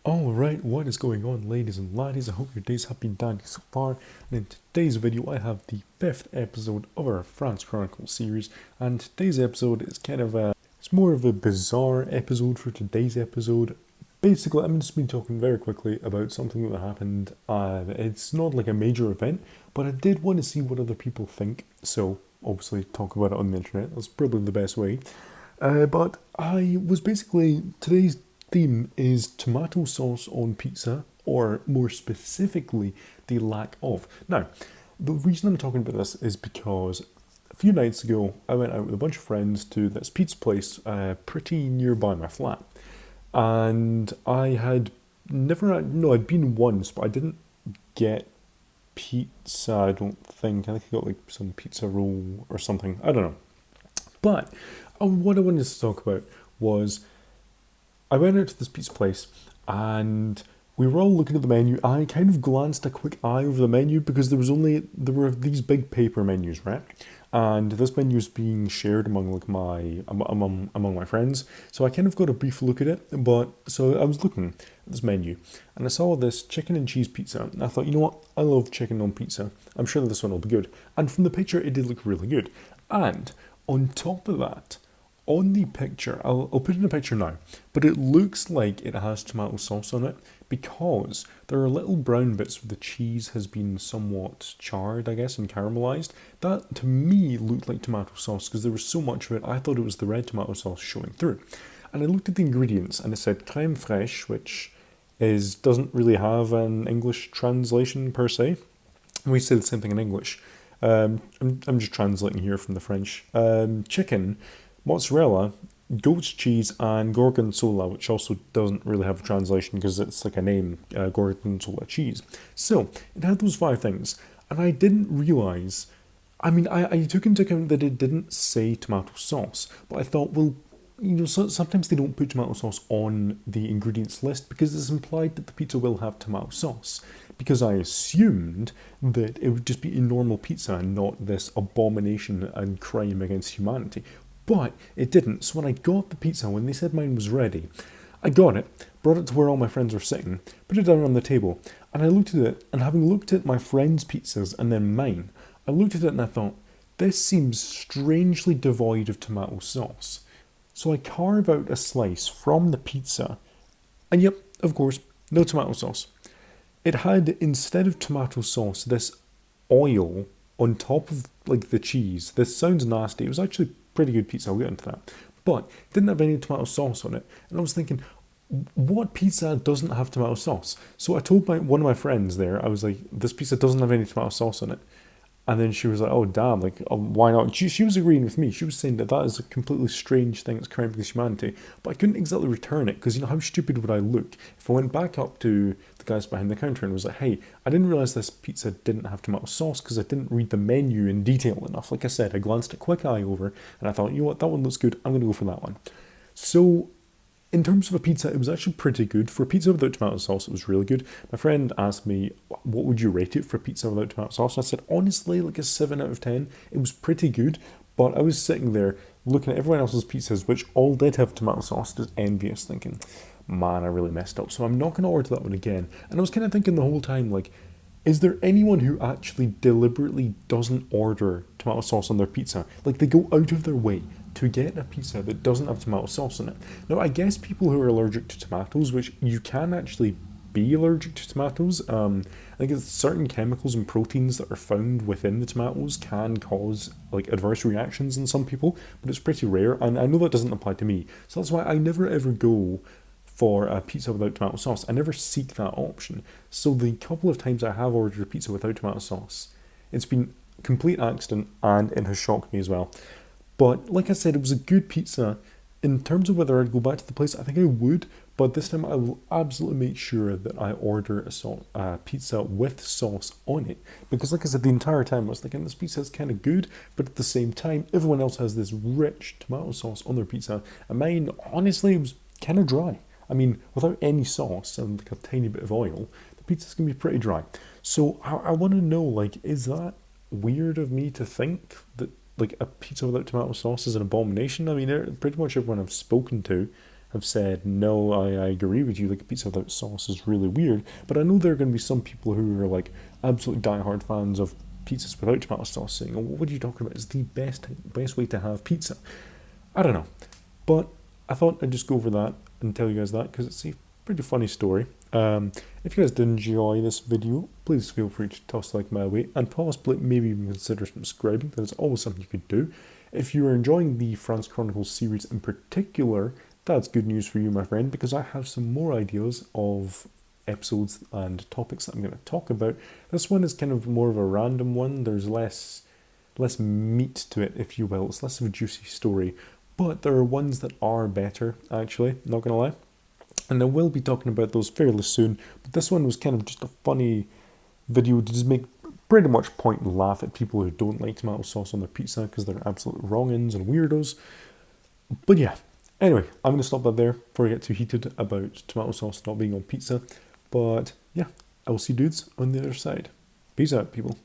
Alright, what is going on, ladies and laddies? I hope your days have been dandy so far. And in today's video, I have the 5th episode of our France Chronicles series. And today's episode is it's more of a bizarre episode for today's episode. Basically, I'm just been talking very quickly about something that happened. It's not like a major event, but I did want to see what other people think. So, obviously, talk about it on the internet. That's probably the best way. But I was basically, today's theme is tomato sauce on pizza, or more specifically, the lack of. Now, the reason I'm talking about this is because a few nights ago, I went out with a bunch of friends to this pizza place pretty nearby my flat. And I had never, no, I'd been once, but I didn't get pizza, I don't think. I think I got like some pizza roll or something. I don't know. But what I wanted to talk about was I went out to this pizza place and we were all looking at the menu. I kind of glanced a quick eye over the menu because there were these big paper menus, right? And this menu is being shared among among my friends. So I kind of got a brief look at it. But so I was looking at this menu and I saw this chicken and cheese pizza. And I thought, you know what? I love chicken on pizza. I'm sure this one will be good. And from the picture, it did look really good. And on top of that, on the picture, I'll put in a picture now, but it looks like it has tomato sauce on it because there are little brown bits where the cheese has been somewhat charred, I guess, and caramelized. That, to me, looked like tomato sauce because there was so much of it, I thought it was the red tomato sauce showing through. And I looked at the ingredients and it said crème fraîche, which doesn't really have an English translation per se. We say the same thing in English. I'm just translating here from the French. Chicken, mozzarella, goat's cheese, and gorgonzola, which also doesn't really have a translation because it's like a name, gorgonzola cheese. So it had those five things, and I didn't realise. I mean, I took into account that it didn't say tomato sauce, but I thought, well, sometimes they don't put tomato sauce on the ingredients list because it's implied that the pizza will have tomato sauce. Because I assumed that it would just be a normal pizza and not this abomination and crime against humanity. But it didn't. So when I got the pizza, when they said mine was ready, I got it, brought it to where all my friends were sitting, put it down on the table, and I looked at it, and having looked at my friends' pizzas and then mine, I looked at it and I thought, this seems strangely devoid of tomato sauce. So I carve out a slice from the pizza, and yep, of course, no tomato sauce. It had, instead of tomato sauce, this oil on top of like the cheese. This sounds nasty. It was actually pretty good pizza, I'll get into that. But it didn't have any tomato sauce on it. And I was thinking, what pizza doesn't have tomato sauce? So I told one of my friends there, I was like, this pizza doesn't have any tomato sauce on it. And then she was like, oh, damn, like, why not? She was agreeing with me. She was saying that is a completely strange thing that's crime against humanity. But I couldn't exactly return it because, how stupid would I look if I went back up to the guys behind the counter and was like, hey, I didn't realise this pizza didn't have tomato sauce because I didn't read the menu in detail enough. Like I said, I glanced a quick eye over and I thought, you know what, that one looks good. I'm going to go for that one. So in terms of a pizza, it was actually pretty good. For a pizza without tomato sauce, it was really good. My friend asked me, what would you rate it for a pizza without tomato sauce? And I said, honestly, like a 7 out of 10. It was pretty good, but I was sitting there looking at everyone else's pizzas, which all did have tomato sauce, just envious, thinking, man, I really messed up. So I'm not going to order that one again. And I was kind of thinking the whole time, like, is there anyone who actually deliberately doesn't order tomato sauce on their pizza? Like, they go out of their way to get a pizza that doesn't have tomato sauce in it. Now, I guess people who are allergic to tomatoes, which you can actually be allergic to tomatoes, I think it's certain chemicals and proteins that are found within the tomatoes can cause like adverse reactions in some people, but it's pretty rare, and I know that doesn't apply to me. So that's why I never ever go for a pizza without tomato sauce. I never seek that option. So the couple of times I have ordered a pizza without tomato sauce, it's been a complete accident and it has shocked me as well. But like I said, it was a good pizza. In terms of whether I'd go back to the place, I think I would. But this time I will absolutely make sure that I order a pizza with sauce on it. Because like I said, the entire time I was thinking this pizza is kind of good. But at the same time, everyone else has this rich tomato sauce on their pizza. And mine, honestly, was kind of dry. I mean, without any sauce and like a tiny bit of oil, the pizza's going to be pretty dry. So I want to know, like, is that weird of me to think that like a pizza without tomato sauce is an abomination? I mean, pretty much everyone I've spoken to have said, no, I agree with you, like a pizza without sauce is really weird, but I know there are going to be some people who are like absolute diehard fans of pizzas without tomato sauce saying, oh, what are you talking about? It's the best way to have pizza. I don't know, but I thought I'd just go over that and tell you guys that because it's a pretty funny story. If you guys did enjoy this video, please feel free to toss a like my way and possibly maybe even consider subscribing. That's always something you could do. If you are enjoying the France Chronicles series in particular, that's good news for you, my friend, because I have some more ideas of episodes and topics that I'm going to talk about. This one is kind of more of a random one. There's less meat to it, if you will. It's less of a juicy story, but there are ones that are better, actually, not going to lie. And I will be talking about those fairly soon, but this one was kind of just a funny video to just make pretty much point and laugh at people who don't like tomato sauce on their pizza because they're absolute wrong-uns and weirdos. But yeah, anyway, I'm going to stop that there before I get too heated about tomato sauce not being on pizza. But yeah, I will see dudes on the other side. Peace out, people.